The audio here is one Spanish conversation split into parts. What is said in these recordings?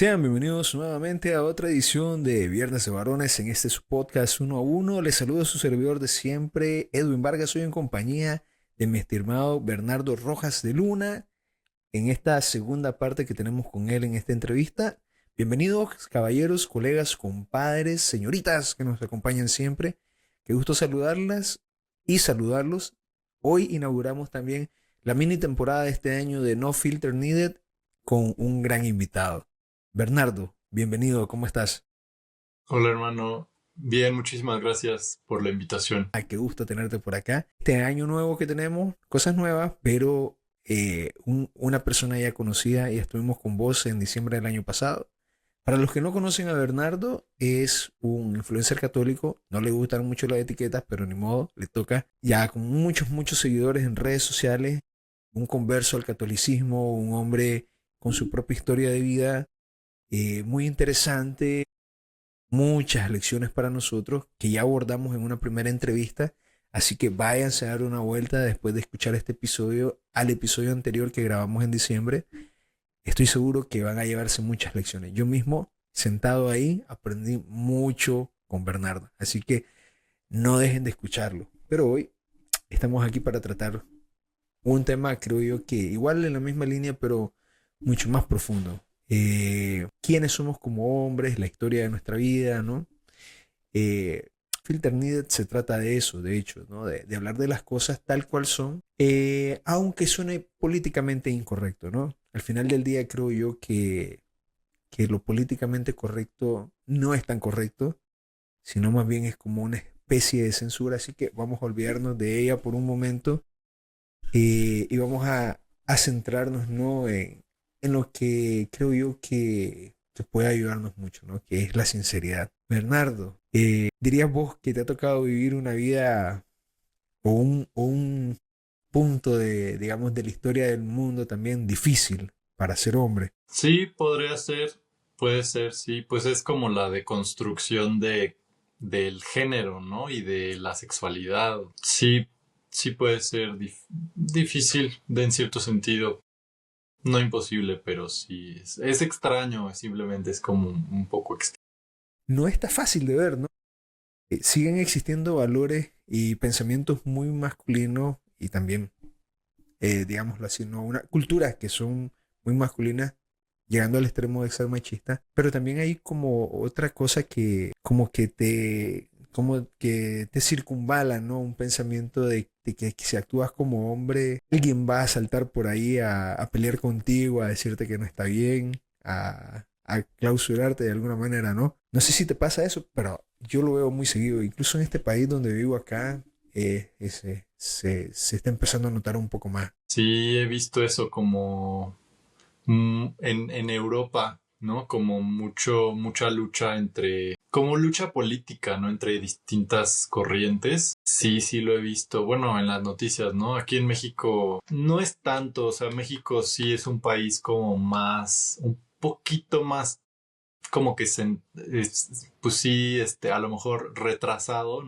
Sean bienvenidos nuevamente a otra edición de Viernes de Varones en este su podcast uno a uno. Les saludo a su servidor de siempre, Edwin Vargas. Hoy en compañía de mi estimado Bernardo Rojas de Luna en esta segunda parte que tenemos con él en esta entrevista. Bienvenidos, caballeros, colegas, compadres, señoritas que nos acompañan siempre. Qué gusto saludarlas y saludarlos. Hoy inauguramos también la mini temporada de este año de No Filter Needed con un gran invitado. Bernardo, bienvenido, ¿cómo estás? Hola hermano, bien, muchísimas gracias por la invitación. Qué gusto tenerte por acá. Este año nuevo que tenemos, cosas nuevas, pero una persona ya conocida y estuvimos con vos en diciembre del año pasado. Para los que no conocen a Bernardo, es un influencer católico, no le gustan mucho las etiquetas, pero ni modo, le toca ya con muchos seguidores en redes sociales, un converso al catolicismo, un hombre con su propia historia de vida muy interesante, muchas lecciones para nosotros que ya abordamos en una primera entrevista. Así que váyanse a dar una vuelta después de escuchar este episodio al episodio anterior que grabamos en diciembre. Estoy seguro que van a llevarse muchas lecciones. Yo mismo, sentado ahí, aprendí mucho con Bernardo. Así que no dejen de escucharlo. Pero hoy estamos aquí para tratar un tema, creo yo, que igual en la misma línea, pero mucho más profundo. Quiénes somos como hombres, la historia de nuestra vida, ¿no? Eh, Filter Needed se trata de eso, de hecho, ¿no? De hablar de las cosas tal cual son, aunque suene políticamente incorrecto, ¿no? Al final del día creo yo que lo políticamente correcto no es tan correcto, sino más bien es como una especie de censura, así que vamos a olvidarnos de ella por un momento y vamos a centrarnos, ¿no? En lo que creo yo que puede ayudarnos mucho, ¿no? Que es la sinceridad. Bernardo, ¿dirías vos que te ha tocado vivir una vida o un punto de, digamos, de la historia del mundo también difícil para ser hombre? Sí, podría ser, puede ser, sí, pues es como la deconstrucción del género, ¿no? Y de la sexualidad. Sí, sí puede ser difícil en cierto sentido. No imposible, pero sí, es extraño, simplemente es como un poco extraño. No está fácil de ver, ¿no? Siguen existiendo valores y pensamientos muy masculinos y también digámoslo así, ¿no? Una, culturas que son muy masculinas, llegando al extremo de ser machista, pero también hay como otra cosa que como que te circunvala, ¿no? Un pensamiento de que si actúas como hombre, alguien va a saltar por ahí a pelear contigo, a decirte que no está bien, a clausurarte de alguna manera, ¿no? No sé si te pasa eso, pero yo lo veo muy seguido, incluso en este país donde vivo acá, se está empezando a notar un poco más. Sí, he visto eso como en Europa, ¿no? Como mucha lucha como lucha política, ¿no? Entre distintas corrientes. Sí, sí lo he visto. Bueno, en las noticias, ¿no? Aquí en México no es tanto, o sea, México sí es un país como un poquito más, como que pues sí, a lo mejor retrasado,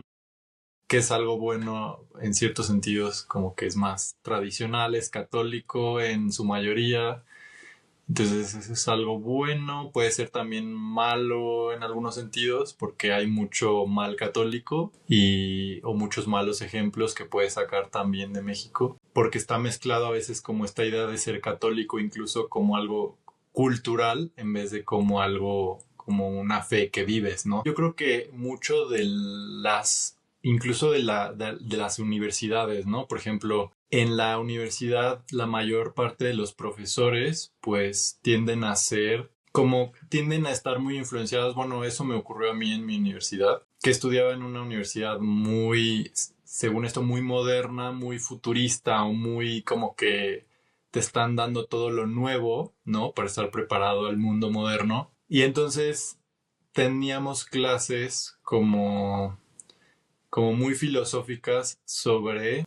que es algo bueno en ciertos sentidos, como que es más tradicional, es católico en su mayoría, entonces eso es algo bueno, puede ser también malo en algunos sentidos porque hay mucho mal católico o muchos malos ejemplos que puedes sacar también de México, porque está mezclado a veces como esta idea de ser católico incluso como algo cultural en vez de como algo como una fe que vives, ¿no? Yo creo que mucho de incluso de las universidades, ¿no? Por ejemplo, en la universidad la mayor parte de los profesores pues tienden a estar muy influenciados. Bueno, eso me ocurrió a mí en mi universidad, que estudiaba en una universidad muy, según esto, muy moderna, muy futurista o muy como que te están dando todo lo nuevo, ¿no? Para estar preparado al mundo moderno. Y entonces teníamos clases como muy filosóficas sobre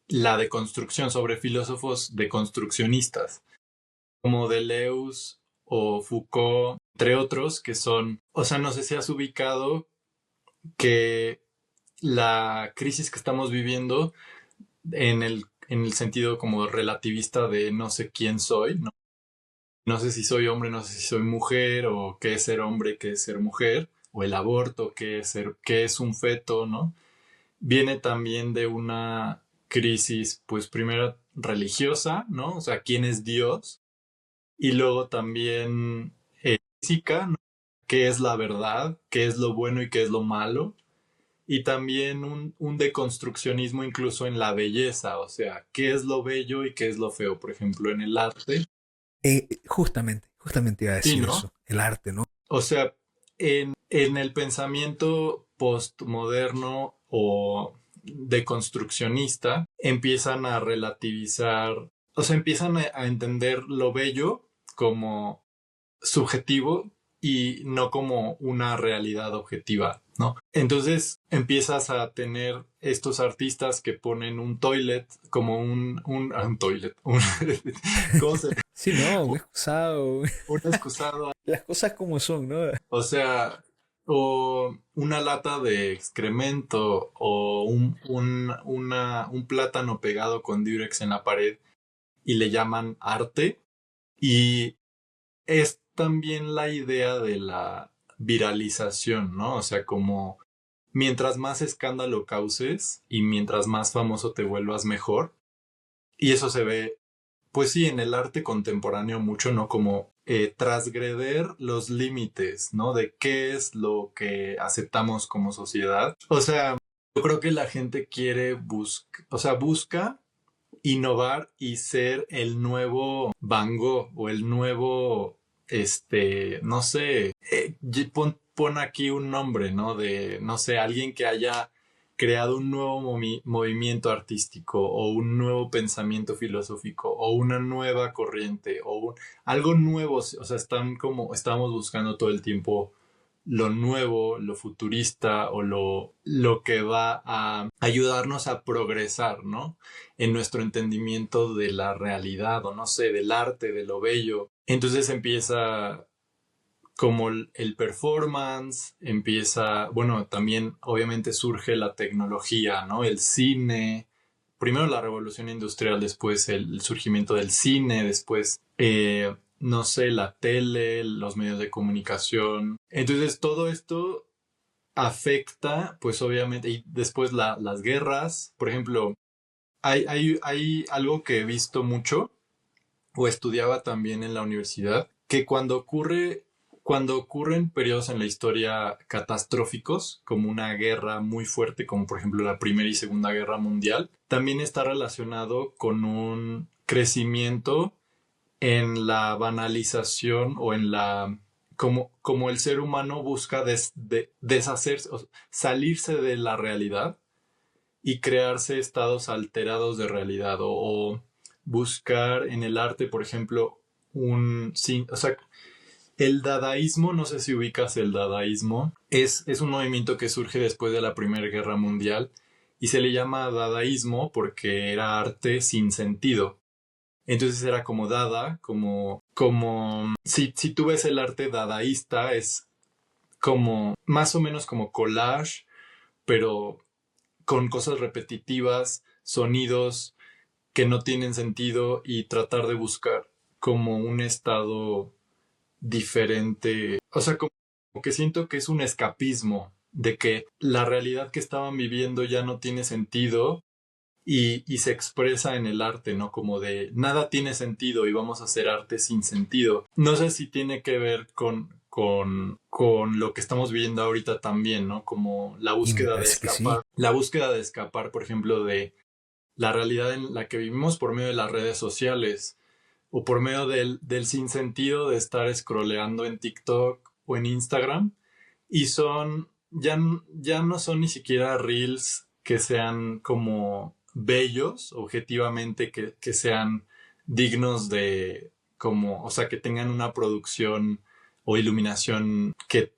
la deconstrucción, sobre filósofos deconstruccionistas, como Deleuze o Foucault, entre otros, que son, o sea, no sé si has ubicado que la crisis que estamos viviendo en el sentido como relativista de no sé quién soy, ¿no? no sé si soy hombre, no sé si soy mujer, o qué es ser hombre, qué es ser mujer, o el aborto, qué es un feto, ¿no? Viene también de una crisis, pues primero religiosa, ¿no? O sea, ¿quién es Dios? Y luego también física, ¿no? ¿Qué es la verdad? ¿Qué es lo bueno y qué es lo malo? Y también un deconstruccionismo incluso en la belleza, o sea, ¿qué es lo bello y qué es lo feo? Por ejemplo, en el arte. Justamente iba a Sí, decir ¿no? eso, el arte, ¿no? O sea, en el pensamiento postmoderno o deconstruccionista, empiezan a relativizar, o sea, empiezan a entender lo bello como subjetivo y no como una realidad objetiva, ¿no? Entonces empiezas a tener estos artistas que ponen un toilet como un toilet, ¿cómo se? Sí, no, un excusado, Un excusado. las cosas como son, ¿no? O sea, o una lata de excremento o un plátano pegado con Durex en la pared y le llaman arte. Y es también la idea de la viralización, ¿no? O sea, como mientras más escándalo causes y mientras más famoso te vuelvas mejor. Y eso se ve, pues sí, en el arte contemporáneo mucho, ¿no? Como transgreder los límites, ¿no? De qué es lo que aceptamos como sociedad. O sea, yo creo que la gente quiere busca innovar y ser el nuevo Van Gogh o el nuevo, no sé, pon aquí un nombre, ¿no? De, no sé, alguien que haya creado un nuevo movimiento artístico o un nuevo pensamiento filosófico o una nueva corriente algo nuevo, o sea, estamos buscando todo el tiempo lo nuevo, lo futurista o lo que va a ayudarnos a progresar, ¿no? En nuestro entendimiento de la realidad o no sé, del arte, de lo bello. Entonces empieza como el performance, empieza, bueno, también obviamente surge la tecnología, ¿no? El cine, primero la revolución industrial, después el surgimiento del cine, después, no sé, la tele, los medios de comunicación. Entonces todo esto afecta, pues obviamente, y después las guerras, por ejemplo, hay algo que he visto mucho o estudiaba también en la universidad, que cuando ocurren periodos en la historia catastróficos, como una guerra muy fuerte, como por ejemplo la Primera y Segunda Guerra Mundial, también está relacionado con un crecimiento en la banalización o en la como el ser humano busca deshacerse, o salirse de la realidad y crearse estados alterados de realidad o buscar en el arte, por ejemplo, sí, o sea, el dadaísmo, no sé si ubicas el dadaísmo, es un movimiento que surge después de la Primera Guerra Mundial y se le llama dadaísmo porque era arte sin sentido. Entonces era como dada, si tú ves el arte dadaísta es como más o menos como collage, pero con cosas repetitivas, sonidos que no tienen sentido y tratar de buscar como un estado diferente. O sea, como que siento que es un escapismo de que la realidad que estaban viviendo ya no tiene sentido y se expresa en el arte, ¿no? Como de nada tiene sentido y vamos a hacer arte sin sentido. No sé si tiene que ver con lo que estamos viviendo ahorita también, ¿no? Como la Y me búsqueda de parece que sí. escapar. La búsqueda de escapar, por ejemplo, de la realidad en la que vivimos por medio de las redes sociales o por medio del sinsentido de estar scrolleando en TikTok o en Instagram y ya no son ni siquiera reels que sean como bellos, objetivamente, que sean dignos de como, o sea, que tengan una producción o iluminación que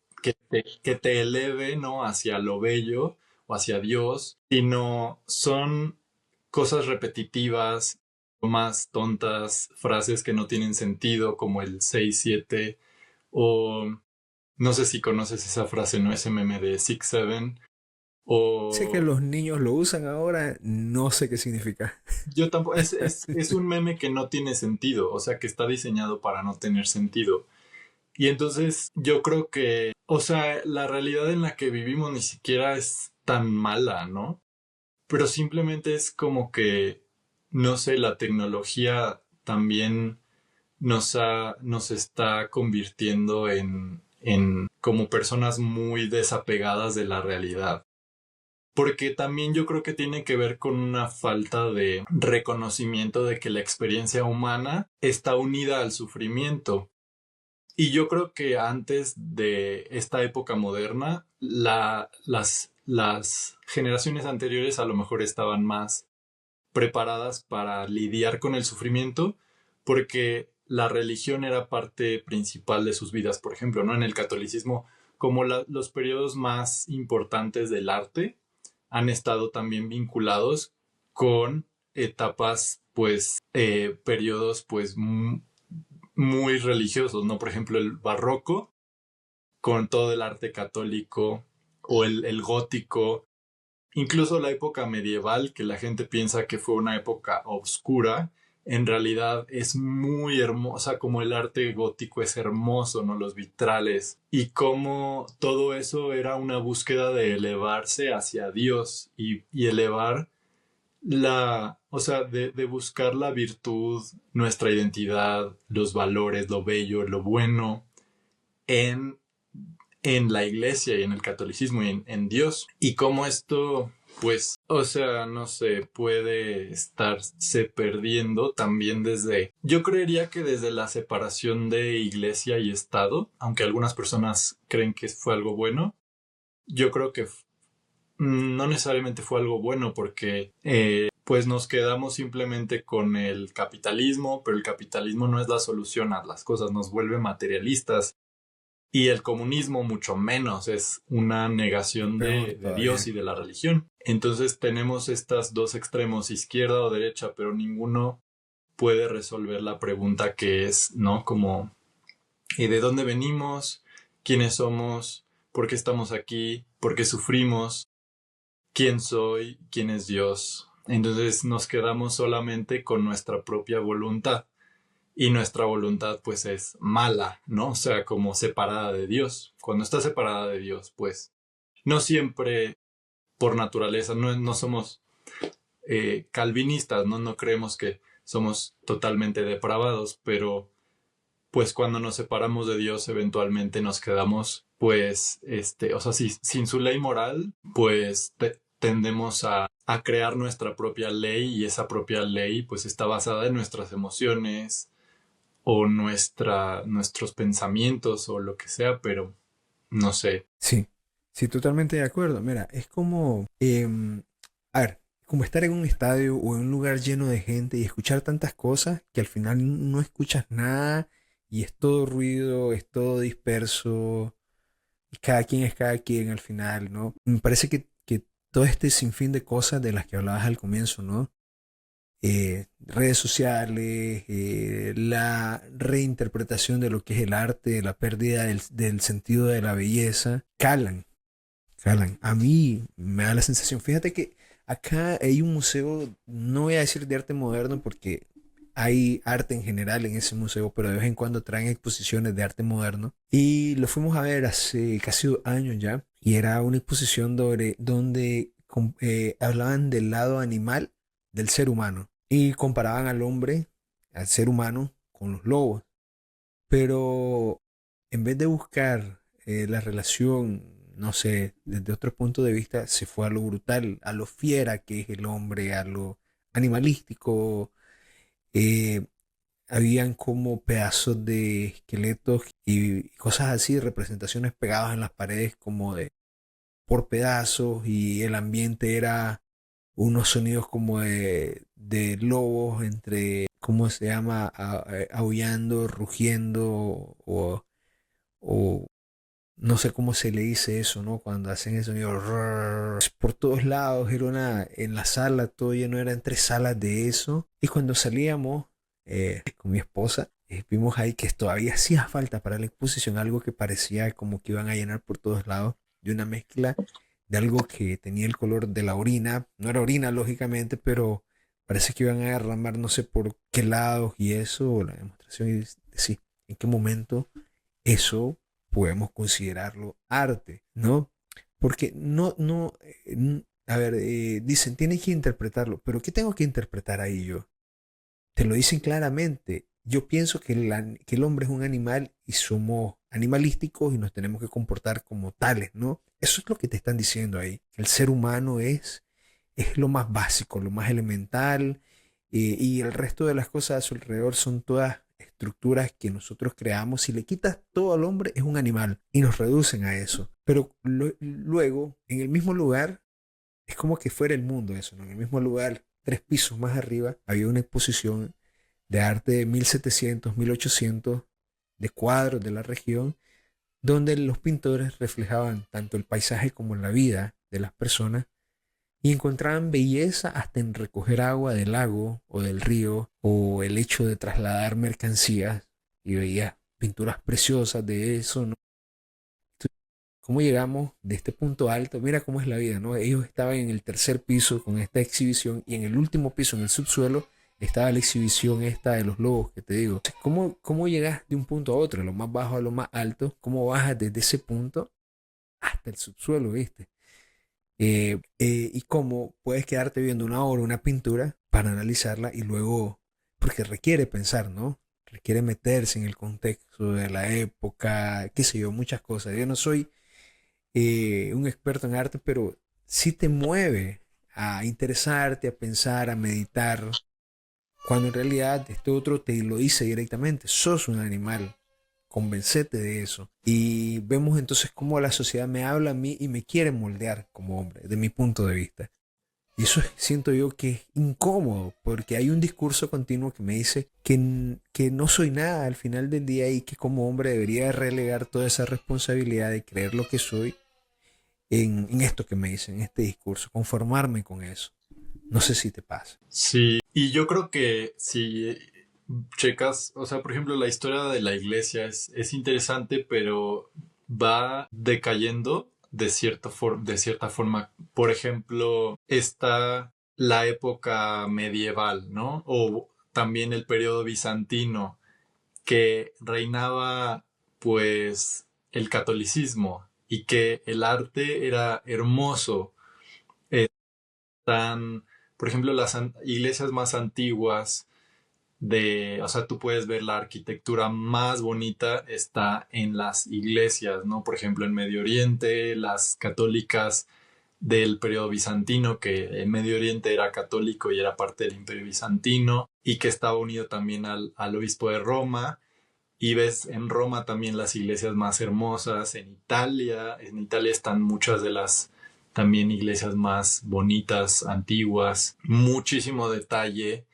te eleve, ¿no? Hacia lo bello o hacia Dios, sino son cosas repetitivas, más tontas, frases que no tienen sentido, como el 6-7 o no sé si conoces esa frase, no ese meme de 6-7, Sé que O los niños lo usan ahora, no sé qué significa. yo tampoco, es un meme que no tiene sentido, o sea, que está diseñado para no tener sentido. Y entonces yo creo que, o sea, la realidad en la que vivimos ni siquiera es tan mala, ¿no? Pero simplemente es como que, no sé, la tecnología también nos está convirtiendo en como personas muy desapegadas de la realidad. Porque también yo creo que tiene que ver con una falta de reconocimiento de que la experiencia humana está unida al sufrimiento. Y yo creo que antes de esta época moderna, las generaciones anteriores a lo mejor estaban más preparadas para lidiar con el sufrimiento porque la religión era parte principal de sus vidas. Por ejemplo, ¿no? En el catolicismo, como los periodos más importantes del arte han estado también vinculados con etapas, pues, periodos, pues, muy religiosos, ¿no? Por ejemplo, el barroco con todo el arte católico o el gótico, incluso la época medieval, que la gente piensa que fue una época oscura, en realidad es muy hermosa, como el arte gótico es hermoso, ¿no? Los vitrales y cómo todo eso era una búsqueda de elevarse hacia Dios y elevar o sea, de buscar la virtud, nuestra identidad, los valores, lo bello, lo bueno en, en la iglesia y en el catolicismo y en Dios. Y cómo esto, pues, o sea, no sé, puede estarse perdiendo también desde, yo creería que desde la separación de iglesia y Estado, aunque algunas personas creen que fue algo bueno, yo creo que no necesariamente fue algo bueno porque pues nos quedamos simplemente con el capitalismo, pero el capitalismo no es la solución a las cosas, nos vuelve materialistas y el comunismo mucho menos, es una negación Peor de Dios todavía. y de la religión. Entonces tenemos estas dos extremos, izquierda o derecha, pero ninguno puede resolver la pregunta que es, ¿no? Como, ¿y de dónde venimos? ¿Quiénes somos? ¿Por qué estamos aquí? ¿Por qué sufrimos? ¿Quién soy? ¿Quién es Dios? Entonces nos quedamos solamente con nuestra propia voluntad y nuestra voluntad pues es mala, ¿no? O sea, como separada de Dios. Cuando está separada de Dios, pues no siempre por naturaleza, no somos calvinistas, ¿no? No creemos que somos totalmente depravados, pero pues cuando nos separamos de Dios eventualmente nos quedamos pues o sea, sin su ley moral pues tendemos a crear nuestra propia ley y esa propia ley pues está basada en nuestras emociones o nuestros pensamientos o lo que sea, pero no sé. Sí, sí, totalmente de acuerdo. Mira, es como, a ver, como estar en un estadio o en un lugar lleno de gente y escuchar tantas cosas que al final no escuchas nada y es todo ruido, es todo disperso, y cada quien es cada quien al final, ¿no? Me parece que todo este sinfín de cosas de las que hablabas al comienzo, ¿no? Redes sociales, la reinterpretación de lo que es el arte, la pérdida del sentido de la belleza, calan. A mí me da la sensación, fíjate que acá hay un museo, no voy a decir de arte moderno porque hay arte en general en ese museo, pero de vez en cuando traen exposiciones de arte moderno. Y lo fuimos a ver hace casi 2 años ya, y era una exposición donde hablaban del lado animal del ser humano y comparaban al hombre, al ser humano, con los lobos. Pero en vez de buscar la relación, no sé, desde otro punto de vista, se fue a lo brutal, a lo fiera que es el hombre, a lo animalístico. Eh, Habían como pedazos de esqueletos y cosas así, representaciones pegadas en las paredes como de por pedazos y el ambiente era unos sonidos como de lobos entre, ¿cómo se llama? Aullando, rugiendo o no sé cómo se le dice eso, ¿no? Cuando hacen ese sonido por todos lados, en la sala, todo lleno, eran 3 salas de eso. Y cuando salíamos con mi esposa, vimos ahí que todavía hacía falta para la exposición, algo que parecía como que iban a llenar por todos lados, de una mezcla de algo que tenía el color de la orina. No era orina, lógicamente, pero parece que iban a derramar no sé por qué lados y eso, la demostración, y sí, en qué momento eso podemos considerarlo arte, ¿no? Porque a ver, dicen, tienes que interpretarlo, pero ¿qué tengo que interpretar ahí yo? Te lo dicen claramente. Yo pienso que que el hombre es un animal y somos animalísticos y nos tenemos que comportar como tales, ¿no? Eso es lo que te están diciendo ahí. El ser humano es lo más básico, lo más elemental, y el resto de las cosas a su alrededor son todas estructuras que nosotros creamos. Si le quitas todo al hombre, es un animal y nos reducen a eso. Pero luego, en el mismo lugar, es como que fuera el mundo eso, ¿no? En el mismo lugar, 3 pisos más arriba, había una exposición de arte de 1700, 1800, de cuadros de la región, donde los pintores reflejaban tanto el paisaje como la vida de las personas y encontraban belleza hasta en recoger agua del lago o del río o el hecho de trasladar mercancías y veía pinturas preciosas de eso, ¿no? ¿Cómo llegamos de este punto alto? Mira cómo es la vida, ¿no? Ellos estaban en el tercer piso con esta exhibición y en el último piso, en el subsuelo, estaba la exhibición esta de los lobos que te digo. ¿Cómo llegas de un punto a otro, de lo más bajo a lo más alto? ¿Cómo bajas desde ese punto hasta el subsuelo, viste? Y cómo puedes quedarte viendo una obra, una pintura, para analizarla y luego, porque requiere pensar, ¿no? Requiere meterse en el contexto de la época, qué sé yo, muchas cosas. Yo no soy un experto en arte, pero sí te mueve a interesarte, a pensar, a meditar, cuando en realidad este otro te lo dice directamente, sos un animal, convencete de eso. Y vemos entonces cómo la sociedad me habla a mí y me quiere moldear como hombre, de mi punto de vista. Y eso siento yo que es incómodo, porque hay un discurso continuo que me dice que no soy nada al final del día y que como hombre debería relegar toda esa responsabilidad de creer lo que soy en esto que me dicen, en este discurso, conformarme con eso. No sé si te pasa. Sí, y yo creo que si checas, o sea, por ejemplo, la historia de la iglesia es interesante, pero va decayendo de cierta forma. Por ejemplo, está la época medieval, ¿no? O también el periodo bizantino, que reinaba pues el catolicismo y que el arte era hermoso. Están, por ejemplo, las iglesias más antiguas o sea, tú puedes ver la arquitectura más bonita está en las iglesias, ¿no? Por ejemplo, en Medio Oriente, las católicas del periodo bizantino, que el Medio Oriente era católico y era parte del Imperio Bizantino, y que estaba unido también al obispo de Roma. Y ves en Roma también las iglesias más hermosas, en Italia están muchas de las también iglesias más bonitas, antiguas, muchísimo detalle.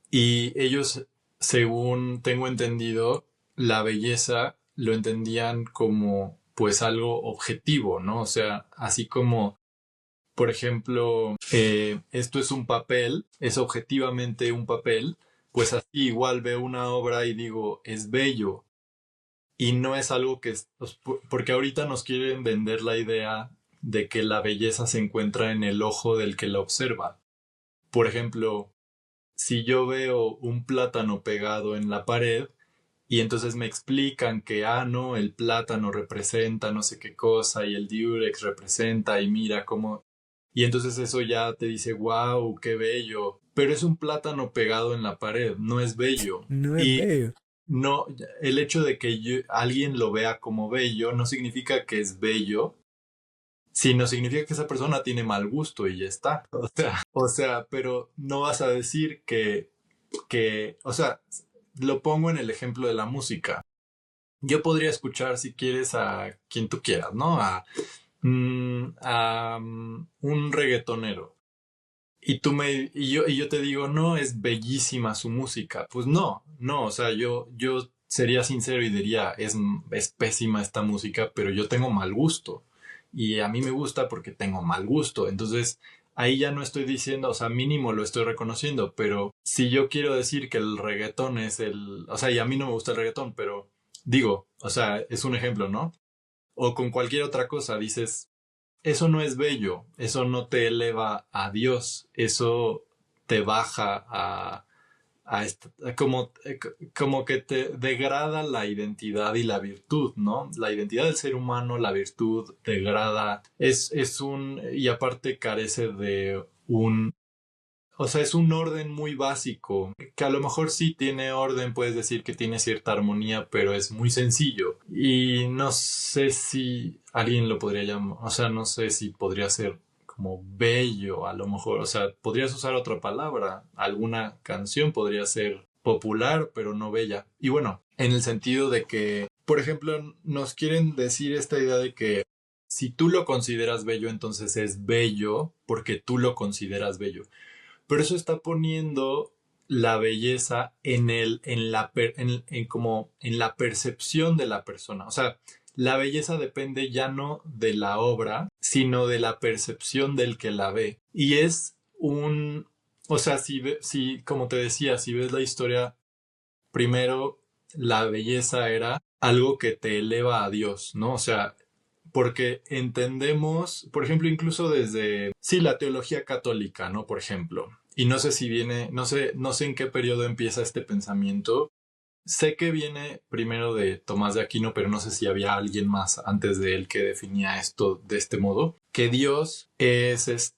Y ellos, según tengo entendido, la belleza lo entendían como pues algo objetivo, ¿no? O sea, así como, por ejemplo, esto es un papel, es objetivamente un papel, pues así igual veo una obra y digo, es bello. Y no es algo porque ahorita nos quieren vender la idea de que la belleza se encuentra en el ojo del que la observa. Por ejemplo, si yo veo un plátano pegado en la pared y entonces me explican que, no, el plátano representa no sé qué cosa y el diurex representa y mira cómo... Y entonces eso ya te dice, wow, qué bello. Pero es un plátano pegado en la pared, no es bello. No es Y bello. no, el hecho de que alguien lo vea como bello no significa que es bello, sino significa que esa persona tiene mal gusto y ya está. O sea, pero no vas a decir o sea, lo pongo en el ejemplo de la música. Yo podría escuchar, si quieres, a quien tú quieras, ¿no? A un reggaetonero. Y yo te digo, no, es bellísima su música. Pues no, no, o sea, yo sería sincero y diría, es pésima esta música, pero yo tengo mal gusto. Y a mí me gusta porque tengo mal gusto. Entonces, ahí ya no estoy diciendo, o sea, mínimo lo estoy reconociendo, pero si yo quiero decir que el reggaetón o sea, y a mí no me gusta el reggaetón, pero digo, o sea, es un ejemplo, ¿no? O con cualquier otra cosa, dices, eso no es bello, eso no te eleva a Dios, eso te baja como que te degrada la identidad y la virtud, ¿no? La identidad del ser humano, la virtud degrada, y aparte carece de o sea, es un orden muy básico, que a lo mejor sí tiene orden, puedes decir que tiene cierta armonía, pero es muy sencillo. Y no sé si alguien lo podría llamar, o sea, no sé si podría ser como bello, a lo mejor, o sea, podrías usar otra palabra, alguna canción podría ser popular, pero no bella. Y bueno, en el sentido de que, por ejemplo, nos quieren decir esta idea de que si tú lo consideras bello, entonces es bello porque tú lo consideras bello. Pero eso está poniendo la belleza como en la percepción de la persona. O sea, la belleza depende ya no de la obra, sino de la percepción del que la ve. Y es o sea, si, como te decía, si ves la historia, primero la belleza era algo que te eleva a Dios, ¿no? O sea, porque entendemos, por ejemplo, incluso desde, sí, la teología católica, ¿no? Por ejemplo, y no sé si viene, no sé en qué periodo empieza este pensamiento. Sé que viene primero de Tomás de Aquino, pero no sé si había alguien más antes de él que definía esto de este modo, que Dios es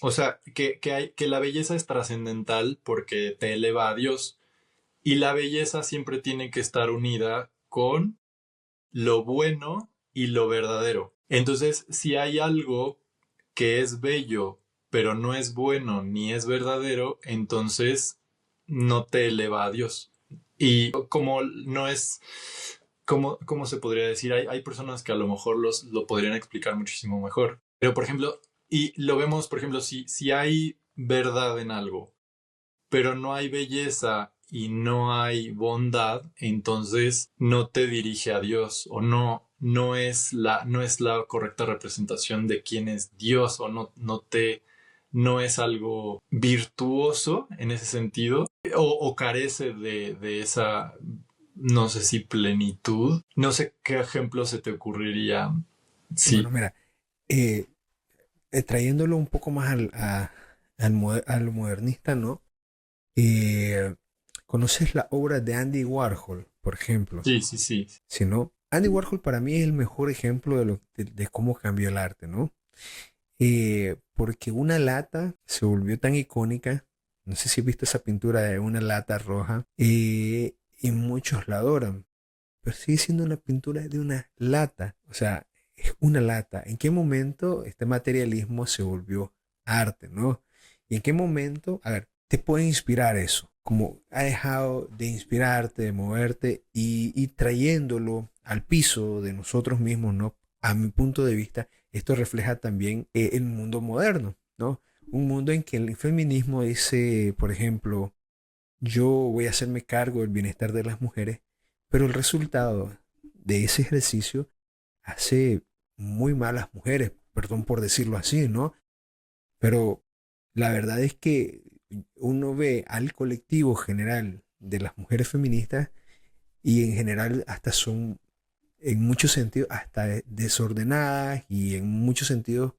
o sea, que la belleza es trascendental porque te eleva a Dios y la belleza siempre tiene que estar unida con lo bueno y lo verdadero. Entonces, si hay algo que es bello, pero no es bueno ni es verdadero, entonces no te eleva a Dios. Y como no es, ¿cómo se podría decir? Hay personas que a lo mejor lo podrían explicar muchísimo mejor. Pero, por ejemplo, y lo vemos, por ejemplo, si hay verdad en algo, pero no hay belleza y no hay bondad, entonces no te dirige a Dios o no es la correcta representación de quién es Dios o no es algo virtuoso en ese sentido o carece de esa, no sé si plenitud. No sé qué ejemplo se te ocurriría. Sí, Bueno, mira, eh, trayéndolo un poco más a lo modernista, ¿no? Eh, ¿Conoces la obra de Andy Warhol, por ejemplo? sí, sí, sí. Si no, Andy Warhol para mí es el mejor ejemplo de cómo cambió el arte, ¿no? Porque una lata se volvió tan icónica, no sé si has visto esa pintura de una lata roja, y muchos la adoran, pero sigue siendo una pintura de una lata, o sea, es una lata. ¿En qué momento este materialismo se volvió arte, ¿no? ¿Y en qué momento, a ver, te puede inspirar eso? Como ha dejado de inspirarte, de moverte y trayéndolo al piso de nosotros mismos, ¿no? A mi punto de vista, esto refleja también el mundo moderno, ¿no? Un mundo en que el feminismo dice, por ejemplo, yo voy a hacerme cargo del bienestar de las mujeres, pero el resultado de ese ejercicio hace muy malas mujeres, perdón por decirlo así, ¿no? Pero la verdad es que uno ve al colectivo general de las mujeres feministas y en general hasta son en muchos sentidos hasta desordenadas y en muchos sentidos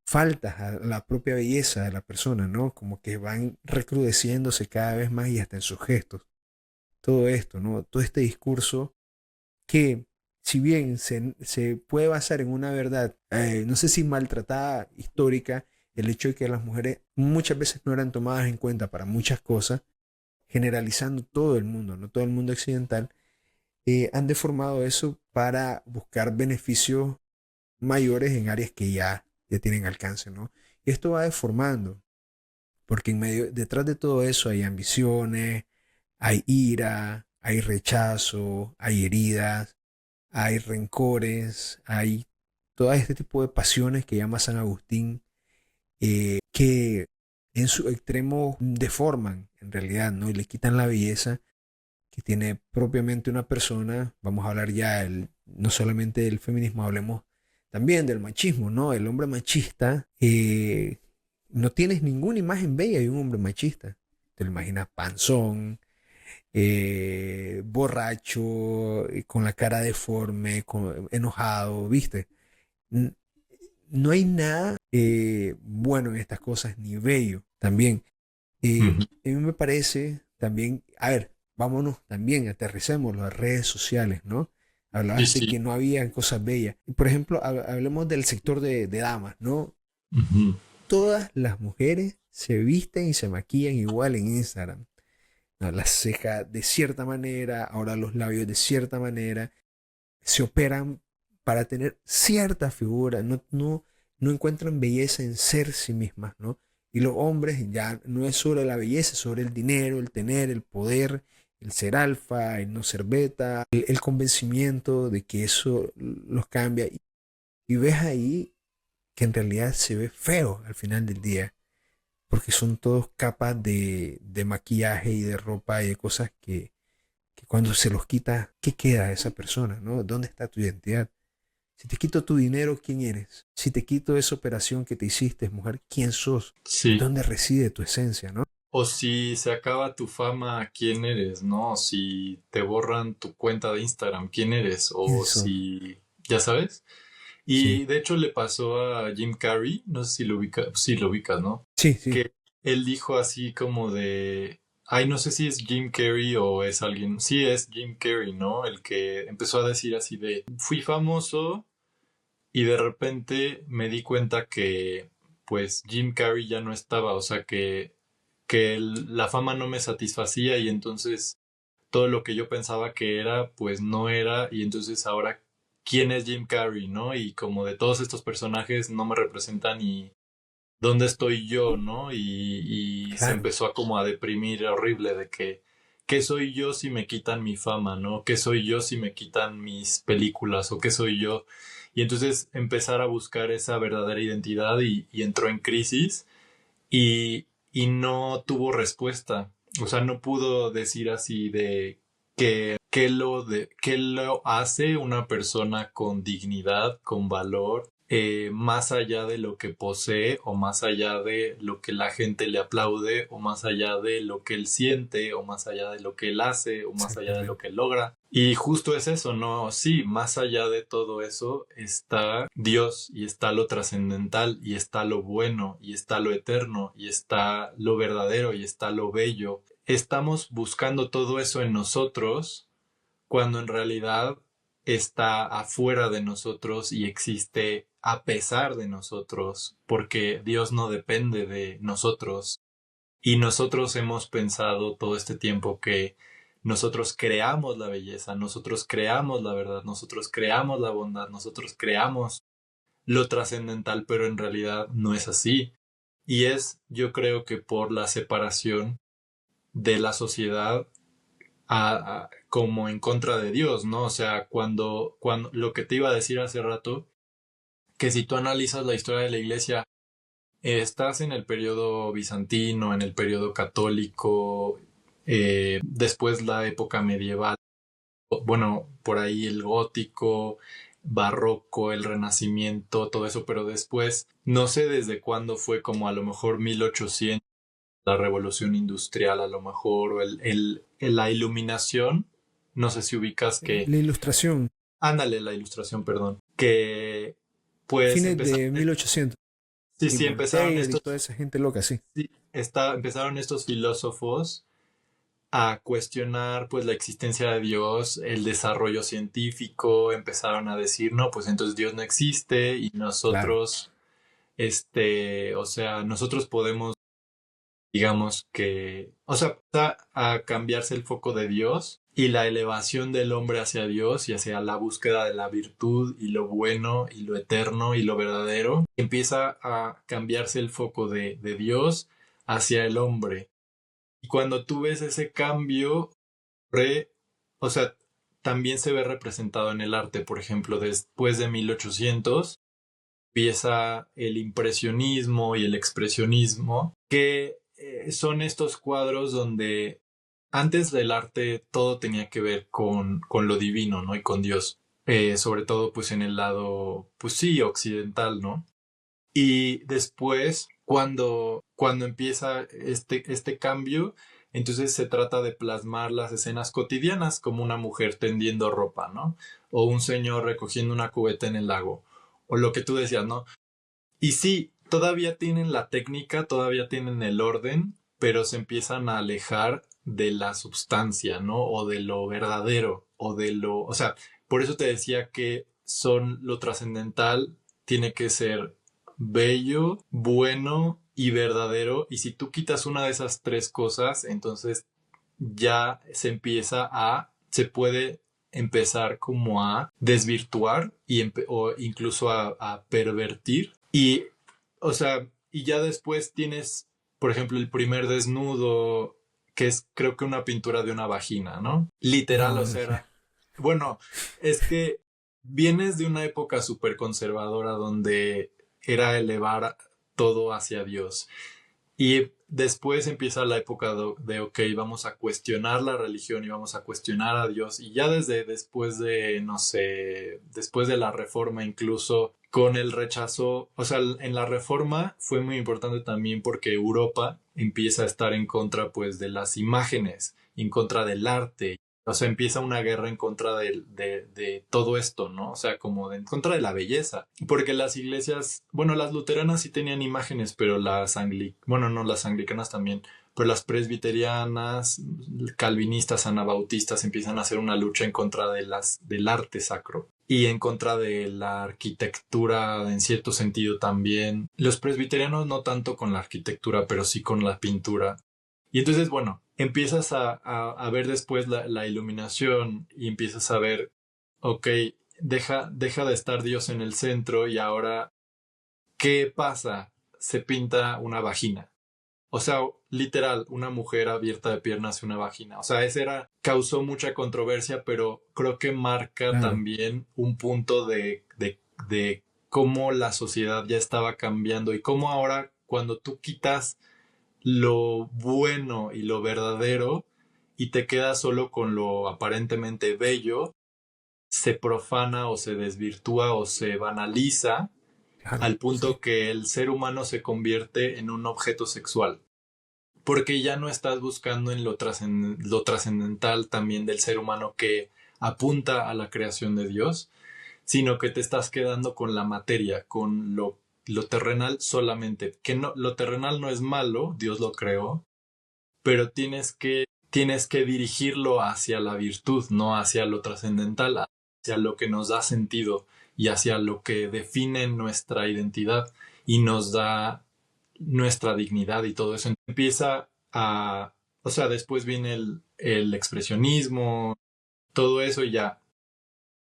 faltas a la propia belleza de la persona, ¿no? Como que van recrudeciéndose cada vez más y hasta en sus gestos. Todo esto, ¿no? Todo este discurso que, si bien se puede basar en una verdad, no sé si maltratada histórica, el hecho de que las mujeres muchas veces no eran tomadas en cuenta para muchas cosas, generalizando todo el mundo, no todo el mundo occidental, han deformado eso para buscar beneficios mayores en áreas que ya tienen alcance, ¿no? Y esto va deformando, porque detrás de todo eso hay ambiciones, hay ira, hay rechazo, hay heridas, hay rencores, hay todo este tipo de pasiones que llama San Agustín, que en su extremo deforman en realidad, ¿no? Y le quitan la belleza que tiene propiamente una persona. Vamos a hablar ya no solamente del feminismo, hablemos también del machismo, ¿no? El hombre machista, no tienes ninguna imagen bella de un hombre machista. Te lo imaginas panzón, borracho, con la cara deforme, enojado, ¿viste? no hay nada bueno en estas cosas, ni bello también. Ujú. A mí me parece también, a ver, vámonos también, aterricemos las redes sociales, ¿no? Sí, Hablabas de sí. que no había cosas bellas. Por ejemplo, hablemos del sector de damas, ¿no? Ujú. Todas las mujeres se visten y se maquillan igual en Instagram. ¿No? Las cejas de cierta manera, ahora los labios de cierta manera, se operan para tener cierta figura, no encuentran belleza en ser sí mismas, ¿no? Y los hombres ya no es sobre la belleza, es sobre el dinero, el tener, el poder, el ser alfa, el no ser beta, el convencimiento de que eso los cambia. Y ves ahí que en realidad se ve feo al final del día, porque son todos capas de maquillaje y de ropa y de cosas que cuando se los quita, ¿qué queda de esa persona? ¿No? ¿Dónde está tu identidad? Si te quito tu dinero, ¿quién eres? Si te quito esa operación que te hiciste, mujer, ¿quién sos? Sí. ¿Dónde reside tu esencia, no? O si se acaba tu fama, ¿quién eres? ¿No? Si te borran tu cuenta de Instagram, ¿quién eres? ¿Quién O sos? si, ya sabes. Sí, Y de hecho le pasó a Jim Carrey, no sé si lo sí lo ubicas, ¿no? sí, sí. Que él dijo así como de, ay, no sé si es Jim Carrey o es alguien, sí es Jim Carrey, ¿no? El que empezó a decir así de, fui famoso y de repente me di cuenta que pues Jim Carrey ya no estaba, o sea la fama no me satisfacía y entonces todo lo que yo pensaba que era, pues no era, y entonces ahora, ¿quién es Jim Carrey, no? Y como de todos estos personajes no me representan y dónde estoy yo, ¿no? Y se Claro, empezó a como a deprimir horrible de que, ¿qué soy yo si me quitan mi fama, ¿no? ¿Qué soy yo si me quitan mis películas? ¿O qué soy yo? Y entonces empezar a buscar esa verdadera identidad y entró en crisis y no tuvo respuesta. O sea, no pudo decir así de qué lo hace una persona con dignidad, con valor, más allá de lo que posee o más allá de lo que la gente le aplaude o más allá de lo que él siente o más allá de lo que él hace o más allá de lo exactamente. que él logra. Y justo es eso, ¿no? Sí, más allá de todo eso está Dios y está lo trascendental y está lo bueno y está lo eterno y está lo verdadero y está lo bello. Estamos buscando todo eso en nosotros cuando en realidad está afuera de nosotros y existe a pesar de nosotros, porque Dios no depende de nosotros. Y nosotros hemos pensado todo este tiempo que nosotros creamos la belleza, nosotros creamos la verdad, nosotros creamos la bondad, nosotros creamos lo trascendental, pero en realidad no es así. Y es, yo creo que por la separación de la sociedad como en contra de Dios, ¿no? O sea, cuando lo que te iba a decir hace rato, que si tú analizas la historia de la iglesia, estás en el periodo bizantino, en el periodo católico, después la época medieval, bueno, por ahí el gótico, barroco, el renacimiento, todo eso, pero después, no sé desde cuándo fue como a lo mejor 1800 la revolución industrial a lo mejor, o la iluminación, no sé si ubicas que, La ilustración, ándale, la ilustración, perdón, que pues fines empezaron, de 1800 sí, y sí, empezaron Voltaire y estos, toda esa gente loca, sí. sí, empezaron estos filósofos a cuestionar pues la existencia de Dios, el desarrollo científico, empezaron a decir, no, pues entonces Dios no existe y Claro. nosotros, o sea, nosotros podemos digamos que, o sea, va a cambiarse el foco de Dios y la elevación del hombre hacia Dios y hacia la búsqueda de la virtud y lo bueno y lo eterno y lo verdadero. Empieza a cambiarse el foco de Dios hacia el hombre. Y cuando tú ves ese cambio, o sea, también se ve representado en el arte, por ejemplo, después de 1800 empieza el impresionismo y el expresionismo, que son estos cuadros donde antes del arte todo tenía que ver con lo divino, ¿no? Y con Dios. Sobre todo pues en el lado, pues sí, occidental, ¿no? Y después, cuando empieza este cambio, entonces se trata de plasmar las escenas cotidianas como una mujer tendiendo ropa, ¿no? O un señor recogiendo una cubeta en el lago. O lo que tú decías, ¿no? Y sí, todavía tienen la técnica, todavía tienen el orden, pero se empiezan a alejar de la substancia, ¿no? O de lo verdadero, o sea, por eso te decía que son lo trascendental, tiene que ser bello, bueno y verdadero, y si tú quitas una de esas tres cosas, entonces ya se puede empezar como a desvirtuar o incluso a pervertir. Y, o sea, y ya después tienes, por ejemplo, el primer desnudo, que es creo que una pintura de una vagina, ¿no? Literal, o No, sea, bueno, es que vienes de una época súper conservadora donde era elevar todo hacia Dios. Y después empieza la época ok, vamos a cuestionar la religión y vamos a cuestionar a Dios. Y ya desde después de, no sé, después de la reforma incluso, con el rechazo, o sea, en la reforma fue muy importante también porque Europa empieza a estar en contra, pues, de las imágenes, en contra del arte. O sea, empieza una guerra en contra de todo esto, ¿no? O sea, como en contra de la belleza. Porque las iglesias, bueno, las luteranas sí tenían imágenes, pero bueno, no, las anglicanas también, pero las presbiterianas, calvinistas, anabautistas empiezan a hacer una lucha en contra del arte sacro y en contra de la arquitectura en cierto sentido también. Los presbiterianos no tanto con la arquitectura, pero sí con la pintura. Y entonces, bueno, empiezas a ver después la iluminación y empiezas a ver, ok, deja de estar Dios en el centro y ahora, ¿qué pasa? Se pinta una vagina. O sea, literal, una mujer abierta de piernas y una vagina. O sea, causó mucha controversia, pero creo que marca claro. también un punto de cómo la sociedad ya estaba cambiando y cómo ahora cuando tú quitas lo bueno y lo verdadero y te quedas solo con lo aparentemente bello, se profana o se desvirtúa o se banaliza Claro, al punto sí. que el ser humano se convierte en un objeto sexual. Porque ya no estás buscando en lo trascendental también del ser humano que apunta a la creación de Dios, sino que te estás quedando con la materia, con lo terrenal solamente. Que no, lo terrenal no es malo, Dios lo creó, pero tienes que dirigirlo hacia la virtud, no hacia lo trascendental, hacia lo que nos da sentido y hacia lo que define nuestra identidad y nos da nuestra dignidad y todo eso. Empieza o sea, después viene el expresionismo, todo eso y ya.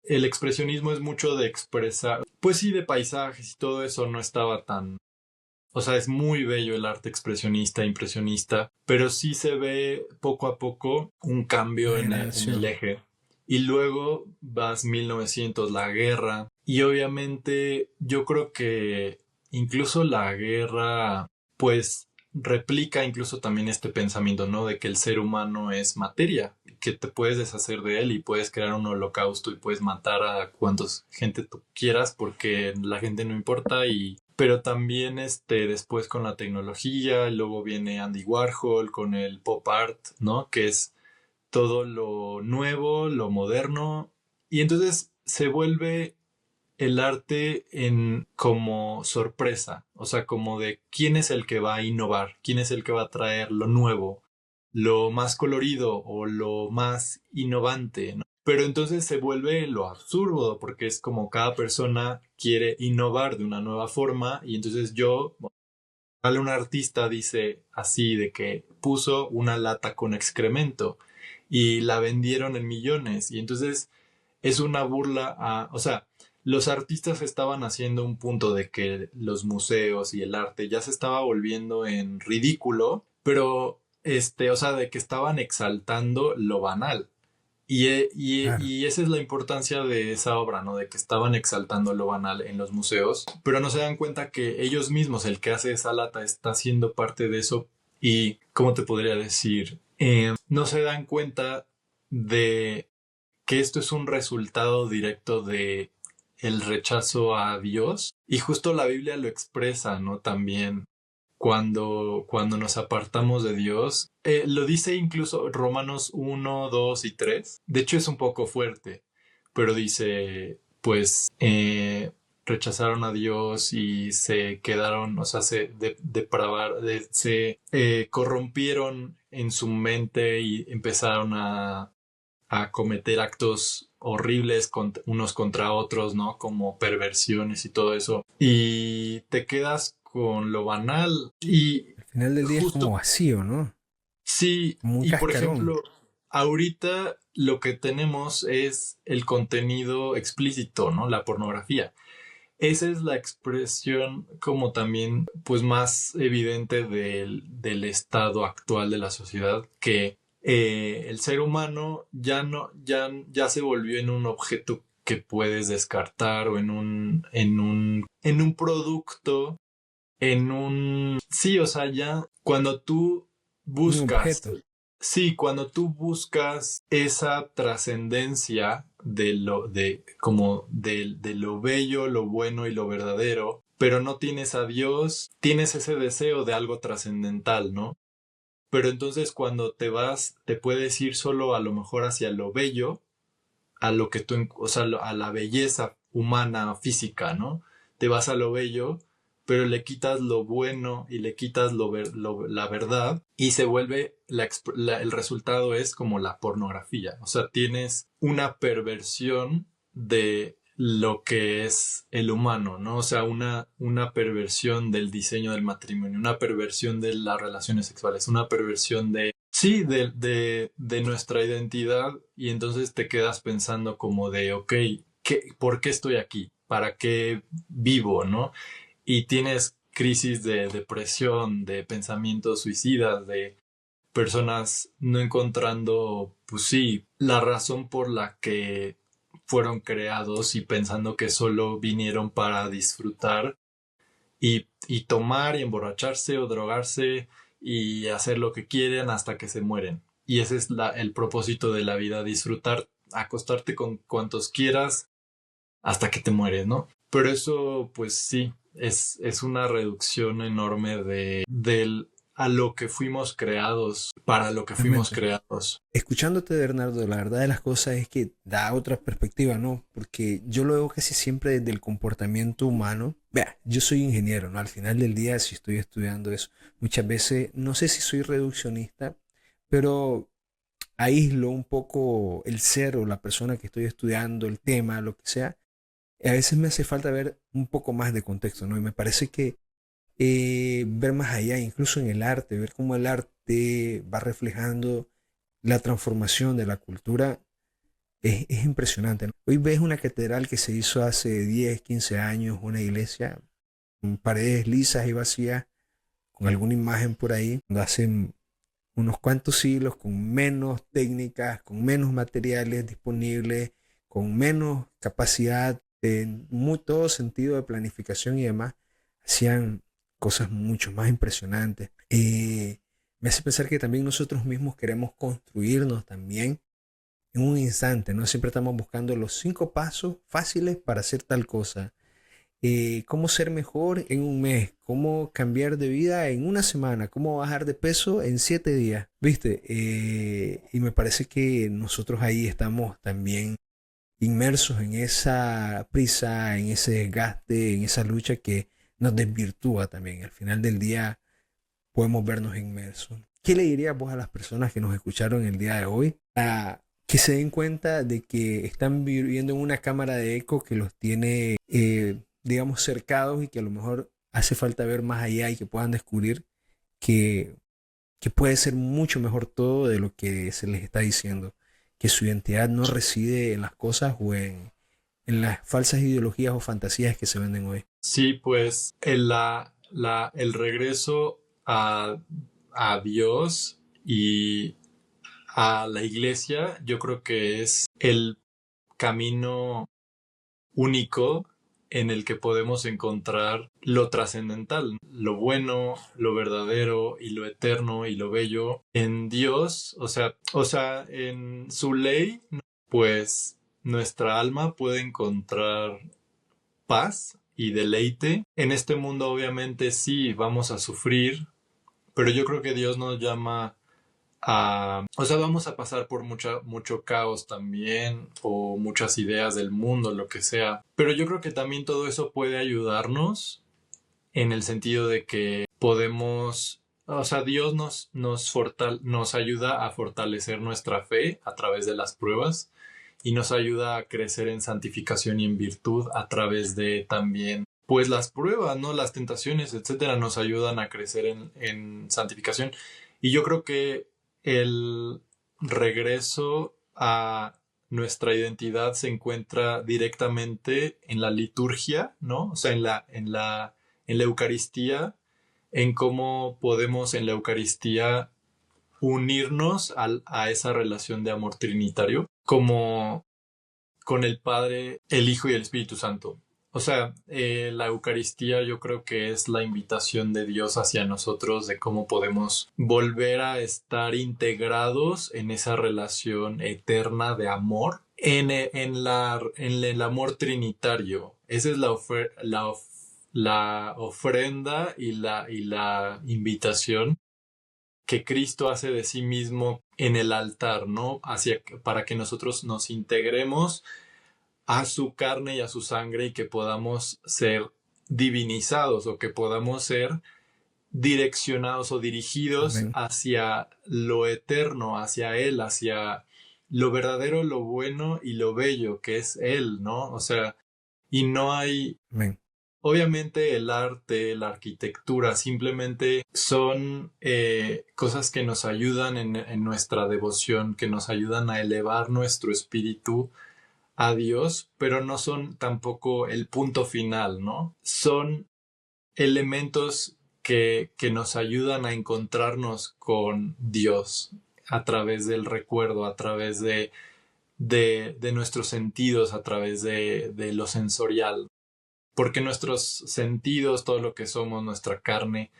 El expresionismo es mucho de expresar, pues sí, de paisajes y todo eso no estaba tan, o sea, es muy bello el arte expresionista, impresionista, pero sí se ve poco a poco un cambio Una en el degradación. eje. Y luego vas 1900, la guerra. Y obviamente yo creo que incluso la guerra, pues replica incluso también este pensamiento, ¿no? De que el ser humano es materia, que te puedes deshacer de él y puedes crear un holocausto y puedes matar a cuantos gente tú quieras porque la gente no importa y pero también después con la tecnología, y luego viene Andy Warhol con el pop art, ¿no? Que es todo lo nuevo, lo moderno, y entonces se vuelve el arte en como sorpresa, o sea, como de quién es el que va a innovar, quién es el que va a traer lo nuevo, lo más colorido o lo más innovante, ¿no? Pero entonces se vuelve lo absurdo porque es como cada persona quiere innovar de una nueva forma y entonces un artista dice así de que puso una lata con excremento y la vendieron en millones y entonces es una burla o sea, los artistas estaban haciendo un punto de que los museos y el arte ya se estaba volviendo en ridículo, pero o sea, de que estaban exaltando lo banal. Claro. Y esa es la importancia de esa obra, ¿no? De que estaban exaltando lo banal en los museos, pero no se dan cuenta que ellos mismos, el que hace esa lata, está siendo parte de eso. Y, ¿cómo te podría decir? No se dan cuenta de que esto es un resultado directo de el rechazo a Dios. Y justo la Biblia lo expresa, ¿no? También cuando nos apartamos de Dios. Lo dice incluso Romanos 1, 2 y 3. De hecho es un poco fuerte, pero dice, pues, rechazaron a Dios y se quedaron, o sea, se corrompieron en su mente y empezaron a cometer actos horribles unos contra otros, ¿no? Como perversiones y todo eso. Y te quedas con lo banal. Y Al final del día es justo, como vacío, ¿no? sí, Como un y por cascarón. ejemplo, ahorita lo que tenemos es el contenido explícito, ¿no? La pornografía. Esa es la expresión como también pues más evidente del estado actual de la sociedad, que el ser humano ya no, ya se volvió en un objeto que puedes descartar o en un producto, sí, o sea, ya cuando tú Un buscas, objeto. sí, cuando tú buscas esa trascendencia de lo bello, lo bueno y lo verdadero, pero no tienes a Dios, tienes ese deseo de algo trascendental, ¿no? Pero entonces cuando te vas, te puedes ir solo a lo mejor hacia lo bello, a lo que tú, o sea, a la belleza humana, física, ¿no? Te vas a lo bello, pero le quitas lo bueno y le quitas la verdad y se vuelve, el resultado es como la pornografía. O sea, tienes una perversión de lo que es el humano, ¿no? O sea, una perversión del diseño del matrimonio, una perversión de las relaciones sexuales, una perversión sí, de nuestra identidad, y entonces te quedas pensando como de, ok, ¿por qué estoy aquí? ¿Para qué vivo, no? Y tienes crisis de depresión, de pensamientos suicidas, de personas no encontrando, pues sí, la razón por la que fueron creados y pensando que solo vinieron para disfrutar y tomar y emborracharse o drogarse y hacer lo que quieren hasta que se mueren. Y ese es el propósito de la vida, disfrutar, acostarte con cuantos quieras hasta que te mueres, ¿no? Pero eso, pues sí, es una reducción enorme a lo que fuimos creados, para lo que fuimos Realmente. creados. Escuchándote, Bernardo, la verdad de las cosas es que da otra perspectiva, ¿no? Porque yo lo veo casi siempre desde el comportamiento humano. Vea, yo soy ingeniero, ¿no? Al final del día, si estoy estudiando eso, muchas veces, no sé si soy reduccionista, pero aíslo un poco el ser o la persona que estoy estudiando, el tema, lo que sea. A veces me hace falta ver un poco más de contexto, ¿no? Y me parece que ver más allá, incluso en el arte, ver cómo el arte va reflejando la transformación de la cultura es impresionante, ¿no? Hoy ves una catedral que se hizo hace 10 15 años, una iglesia con paredes lisas y vacías, con alguna imagen por ahí, cuando hace unos cuantos siglos, con menos técnicas, con menos materiales disponibles, con menos capacidad en todo sentido de planificación y demás, hacían cosas mucho más impresionantes. Me hace pensar que también nosotros mismos queremos construirnos también en un instante, ¿no? Siempre estamos buscando los 5 pasos fáciles para hacer tal cosa. Cómo ser mejor en un mes, cómo cambiar de vida en una semana, cómo bajar de peso en 7 días, ¿viste? Y me parece que nosotros ahí estamos también inmersos en esa prisa, en ese desgaste, en esa lucha que nos desvirtúa también. Al final del día podemos vernos inmersos. ¿Qué le dirías vos a las personas que nos escucharon el día de hoy? A que se den cuenta de que están viviendo en una cámara de eco que los tiene, digamos, cercados y que a lo mejor hace falta ver más allá y que puedan descubrir que, que puede ser mucho mejor todo de lo que se les está diciendo, que su identidad no reside en las cosas o en las falsas ideologías o fantasías que se venden hoy. Sí, pues el regreso a Dios y a la iglesia, yo creo que es el camino único en el que podemos encontrar lo trascendental, lo bueno, lo verdadero y lo eterno y lo bello en Dios, o sea, en su ley, pues nuestra alma puede encontrar paz y deleite. En este mundo obviamente sí vamos a sufrir, pero yo creo que Dios nos llama o sea, vamos a pasar por mucho caos también, o muchas ideas del mundo, lo que sea. Pero yo creo que también todo eso puede ayudarnos en el sentido de que podemos, o sea, Dios nos ayuda a fortalecer nuestra fe a través de las pruebas y nos ayuda a crecer en santificación y en virtud a través de también, pues las pruebas, ¿no? Las tentaciones, etcétera, nos ayudan a crecer en santificación. Y yo creo que el regreso a nuestra identidad se encuentra directamente en la liturgia, ¿no? O sea, en la Eucaristía, en cómo podemos en la Eucaristía unirnos a esa relación de amor trinitario, como con el Padre, el Hijo y el Espíritu Santo. O sea, la Eucaristía yo creo que es la invitación de Dios hacia nosotros de cómo podemos volver a estar integrados en esa relación eterna de amor, en el amor trinitario. Esa es la ofrenda y la invitación que Cristo hace de sí mismo en el altar, ¿no? Para que nosotros nos integremos a su carne y a su sangre y que podamos ser divinizados o que podamos ser direccionados o dirigidos Amén. hacia lo eterno, hacia Él, hacia lo verdadero, lo bueno y lo bello que es Él, ¿no? O sea, y no hay, Amén. obviamente el arte, la arquitectura, simplemente son cosas que nos ayudan en nuestra devoción, que nos ayudan a elevar nuestro espíritu a Dios, pero no son tampoco el punto final, ¿no? Son elementos que nos ayudan a encontrarnos con Dios a través del recuerdo, a través de nuestros sentidos, a través de lo sensorial. Porque nuestros sentidos, todo lo que somos, nuestra carne,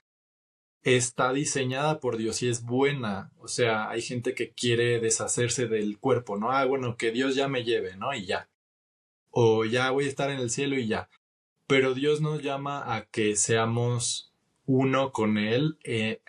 está diseñada por Dios y es buena. O sea, hay gente que quiere deshacerse del cuerpo, ¿no? Ah, bueno, que Dios ya me lleve, ¿no? Y ya. O ya voy a estar en el cielo y ya. Pero Dios nos llama a que seamos uno con Él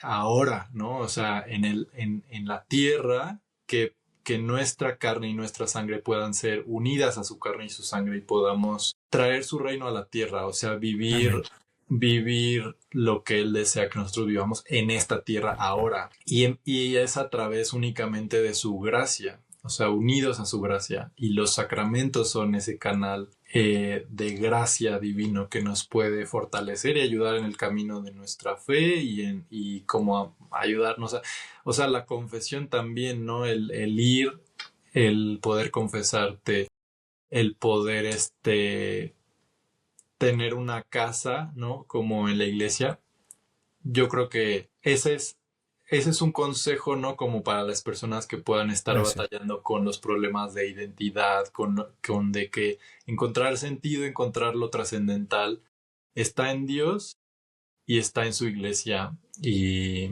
ahora, ¿no? O sea, en la tierra, que nuestra carne y nuestra sangre puedan ser unidas a su carne y su sangre y podamos traer su reino a la tierra, o sea, Amén. vivir lo que Él desea que nosotros vivamos en esta tierra ahora. Y es a través únicamente de su gracia, o sea, unidos a su gracia. Y los sacramentos son ese canal de gracia divino que nos puede fortalecer y ayudar en el camino de nuestra fe y como ayudarnos o sea, la confesión también, ¿no? El ir, el poder confesarte, el poder tener una casa, ¿no? Como en la iglesia. Yo creo que ese es un consejo, ¿no? Como para las personas que puedan estar Gracias. batallando con los problemas de identidad, con de que encontrar sentido, encontrar lo trascendental, está en Dios y está en su iglesia. Y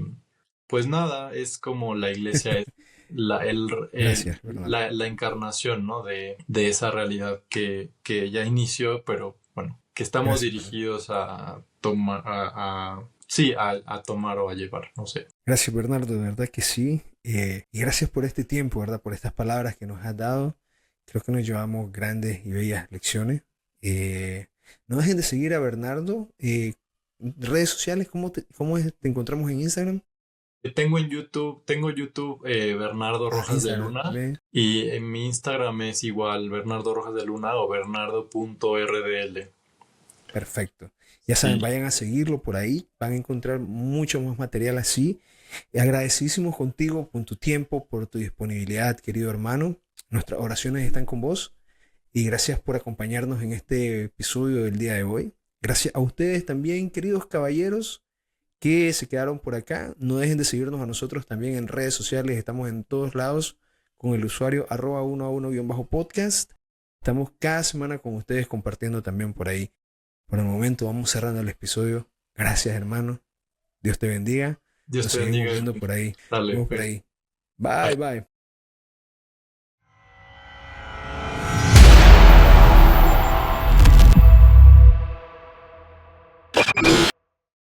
pues nada, es como la iglesia es Gracias, Bernardo. la encarnación, ¿no? De esa realidad que ya inició, pero bueno, que estamos Gracias, Bernardo. dirigidos a tomar, sí, a tomar o a llevar, no sé. Gracias, Bernardo, de verdad que sí. Y gracias por este tiempo, ¿verdad? Por estas palabras que nos has dado. Creo que nos llevamos grandes y bellas lecciones. Eh, no dejen de seguir a Bernardo. Redes sociales, ¿te encontramos en Instagram? Tengo YouTube Bernardo Ah, Rojas de Instagram Luna también. y en mi Instagram es igual Bernardo Rojas de Luna o bernardo.rdl. Perfecto. Ya saben, Sí, vayan a seguirlo por ahí. Van a encontrar mucho más material así. Agradecidísimos contigo por tu tiempo, por tu disponibilidad, querido hermano. Nuestras oraciones están con vos. Y gracias por acompañarnos en este episodio del día de hoy. Gracias a ustedes también, queridos caballeros, que se quedaron por acá. No dejen de seguirnos a nosotros también en redes sociales. Estamos en todos lados con el usuario @1a1-podcast. Estamos cada semana con ustedes compartiendo también por ahí. Por el momento vamos cerrando el episodio. Gracias, hermano. Dios te bendiga. Dios Nos te seguimos bendiga. viendo por ahí. Nos Dale, vemos por pues. ahí. Bye, Bye. bye.